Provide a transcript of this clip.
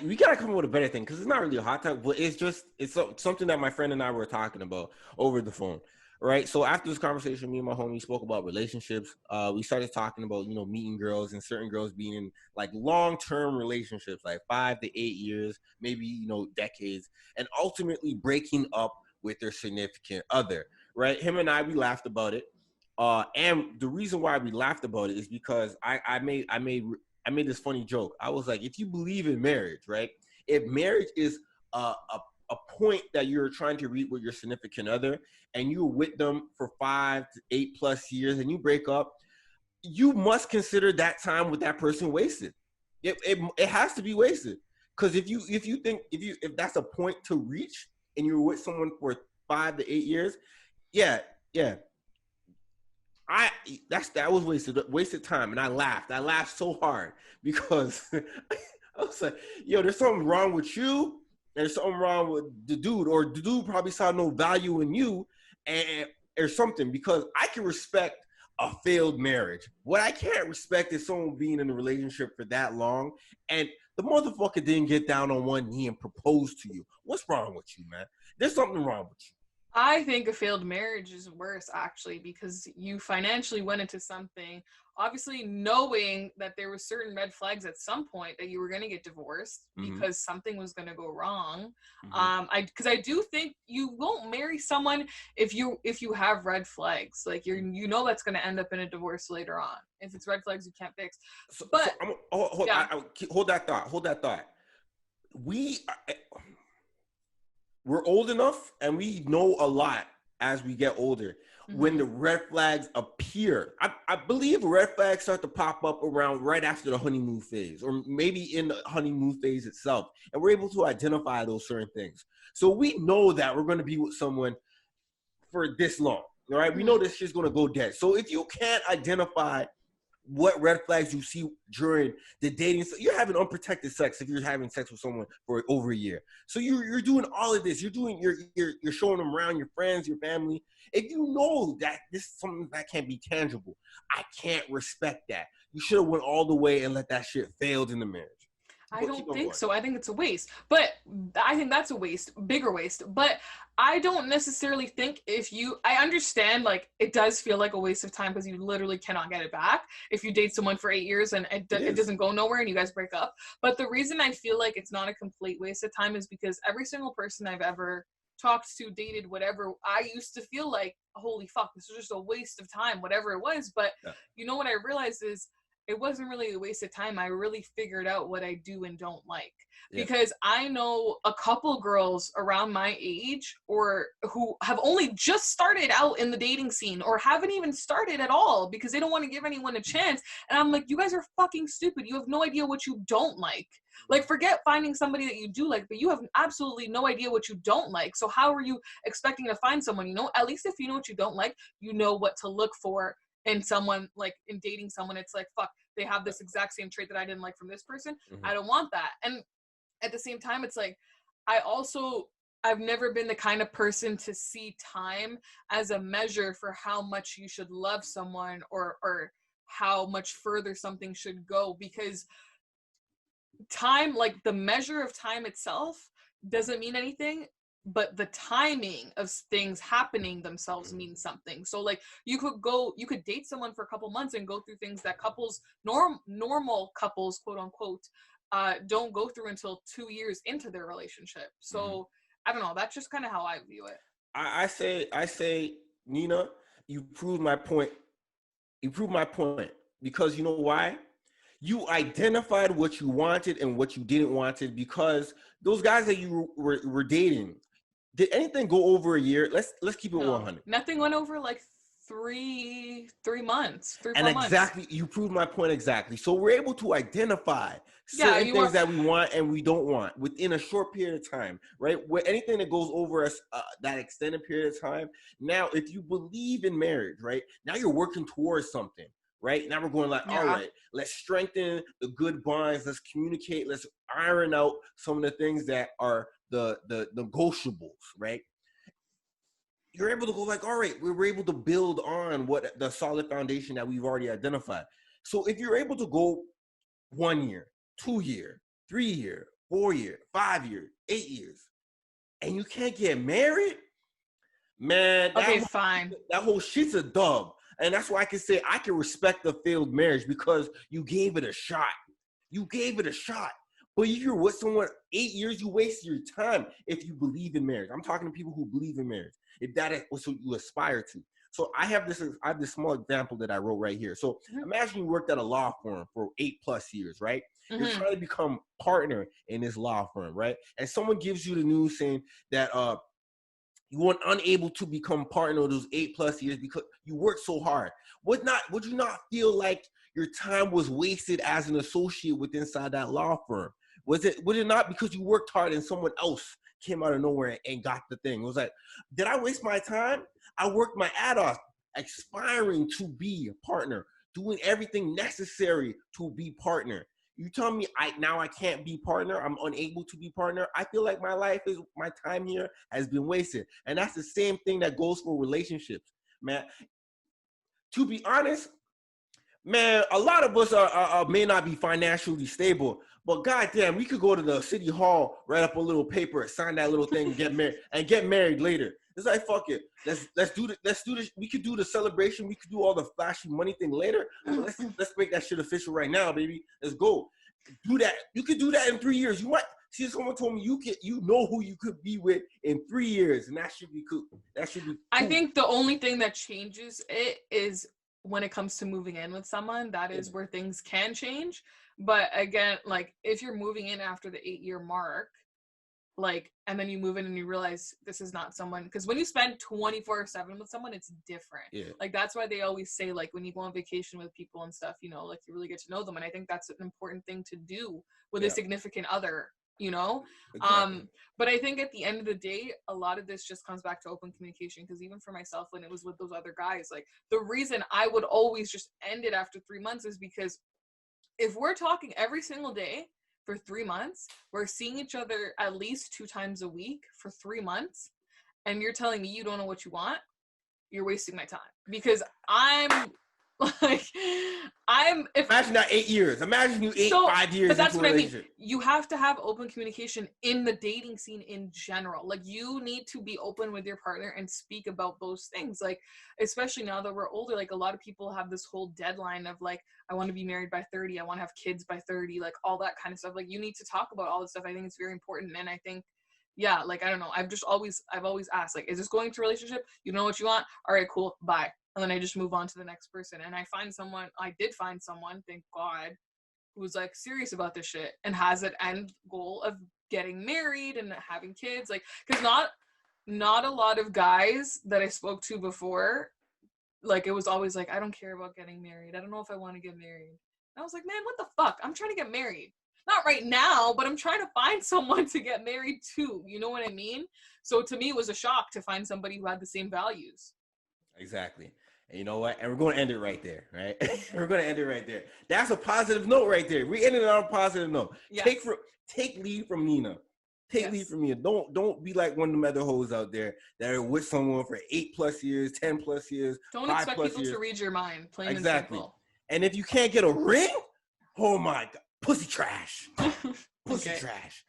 We gotta come up with a better thing because it's not really a hot topic, but something that my friend and I were talking about over the phone, right? So after this conversation, me and my homie spoke about relationships. We started talking about meeting girls and certain girls being in like long-term relationships, like 5 to 8 years, maybe decades, and ultimately breaking up with their significant other, right? Him and we laughed about it. And the reason why we laughed about it is because I made this funny joke. I was like, if you believe in marriage, right? If marriage is a point that you're trying to reach with your significant other, and you're with them for 5 to 8+ years, and you break up, you must consider that time with that person wasted. It has to be wasted, because if that's a point to reach, and you're with someone for 5 to 8 years, yeah. That was wasted time, and I laughed so hard because I was like, yo, there's something wrong with you, and there's something wrong with the dude, or the dude probably saw no value in you, and or something, because I can respect a failed marriage. What I can't respect is someone being in a relationship for that long and the motherfucker didn't get down on one knee and propose to you. What's wrong with you, man? There's something wrong with you. I think a failed marriage is worse, actually, because you financially went into something, obviously knowing that there were certain red flags at some point that you were going to get divorced because something was going to go wrong. Because I do think you won't marry someone if you have red flags. Like that's going to end up in a divorce later on. If it's red flags you can't fix. Hold that thought. We're old enough and we know a lot as we get older. When the red flags appear, I believe red flags start to pop up around right after the honeymoon phase, or maybe in the honeymoon phase itself. And we're able to identify those certain things. So we know that we're going to be with someone for this long, all right? We know this shit's going to go dead. So if you can't identify what red flags you see during the dating, so you're having unprotected sex if you're having sex with someone for over a year. So you're doing all of this. You're showing them around, your friends, your family. If you know that this is something that can't be tangible, I can't respect that. You should have went all the way and let that shit fail in the marriage. I don't think so. I think it's a waste. But I think that's a waste, bigger waste. But I don't necessarily think I understand, like, it does feel like a waste of time because you literally cannot get it back if you date someone for 8 years and it doesn't go nowhere and you guys break up. But the reason I feel like it's not a complete waste of time is because every single person I've ever talked to, dated, whatever, I used to feel like, holy fuck, this was just a waste of time, whatever it was. But what I realized is, it wasn't really a waste of time. I really figured out what I do and don't like. Because I know a couple girls around my age or who have only just started out in the dating scene or haven't even started at all because they don't want to give anyone a chance. And I'm like, you guys are fucking stupid. You have no idea what you don't like. Like, forget finding somebody that you do like, but you have absolutely no idea what you don't like. So how are you expecting to find someone, at least if you know what you don't like, you know what to look for in someone, like in dating someone. It's like, fuck, they have this exact same trait that I didn't like from this person. I don't want that. And at the same time, it's like, I've never been the kind of person to see time as a measure for how much you should love someone or how much further something should go, because time, like the measure of time itself, doesn't mean anything, but the timing of things happening themselves means something. So like you could date someone for a couple months and go through things that couples, normal couples, quote unquote, don't go through until 2 years into their relationship. So I don't know, that's just kind of how I view it. I say, Nina, you proved my point. Because you know why? You identified what you wanted and what you didn't want it, because those guys that you were dating, did anything go over a year? Let's keep it 100. Nothing went over like 3 months, 3-4 months. And exactly, you proved my point exactly. So we're able to identify certain things that we want and we don't want within a short period of time, right? Where anything that goes over that extended period of time. Now, if you believe in marriage, right? Now you're working towards something. Right now we're going like, all right, let's strengthen the good bonds. Let's communicate. Let's iron out some of the things that are the negotiables, right? You're able to go like, all right, we're able to build on what the solid foundation that we've already identified. So if you're able to go 1 year, 2 year, 3 year, 4 year, 5 year, 8 years, and you can't get married, man, that whole shit's a dub. And that's why I can say I can respect a failed marriage because you gave it a shot. You gave it a shot. But if you're with someone 8 years, you wasted your time if you believe in marriage. I'm talking to people who believe in marriage. If that is what you aspire to. So I have this small example that I wrote right here. So imagine you worked at a law firm for 8+ years, right? You're trying to become partner in this law firm, right? And someone gives you the news saying that you weren't unable to become partner of those 8+ years because you worked so hard. Would you not feel like your time was wasted as an associate with inside that law firm? Would it not because you worked hard and someone else came out of nowhere and got the thing? It was like, did I waste my time? I worked my ass off, aspiring to be a partner, doing everything necessary to be partner. You tell me I can't be partner, I'm unable to be partner. I feel like my time here has been wasted. And that's the same thing that goes for relationships, man. To be honest, man, a lot of us may not be financially stable, but goddamn, we could go to the city hall, write up a little paper, sign that little thing, and get married later. It's like, fuck it. Let's do this. We could do the celebration. We could do all the flashy money thing later. But let's make that shit official right now, baby. Let's go. Do that. You could do that in 3 years. You might see, someone told me you know who you could be with in 3 years, and that should be cool. That should be cool. I think the only thing that changes it is when it comes to moving in with someone. That is where things can change. But again, like if you're moving in after the 8-year mark, like, and then you move in and you realize this is not someone, because when you spend 24/7 with someone, it's different. Like that's why they always say, like, when you go on vacation with people and stuff, you know, like you really get to know them. And I think that's an important thing to do with a significant other, you know. Exactly. But I think at the end of the day, a lot of this just comes back to open communication, because even for myself, when it was with those other guys, like the reason I would always just end it after 3 months is because if we're talking every single day for 3 months, we're seeing each other at least 2 times a week for 3 months, and you're telling me you don't know what you want, you're wasting my time. Because imagine that 8 years. Imagine you 5 years. But that's what I mean. You have to have open communication in the dating scene in general. Like you need to be open with your partner and speak about those things. Like, especially now that we're older, like a lot of people have this whole deadline of like, I want to be married by 30. I want to have kids by 30, like all that kind of stuff. Like you need to talk about all this stuff. I think it's very important. And I think, yeah, like, I don't know. I've always asked, like, is this going to relationship? You know what you want? All right, cool. Bye. And then I just move on to the next person. And I did find someone, thank God, who's like serious about this shit and has an end goal of getting married and having kids. Like, because not a lot of guys that I spoke to before, like, it was always like, I don't care about getting married. I don't know if I want to get married. And I was like, man, what the fuck? I'm trying to get married. Not right now, but I'm trying to find someone to get married to. You know what I mean? So to me, it was a shock to find somebody who had the same values. Exactly. And you know what? And we're going to end it right there, right? We're going to end it right there. That's a positive note right there. We ended on a positive note. Yes. Take lead from Nina. Take lead from Nina. Don't be like one of them other hoes out there that are with someone for 8+ years, 10+ years. Don't expect people to read your mind. Plain exactly. And simple. And if you can't get a ring, oh my God, pussy trash. Pussy trash.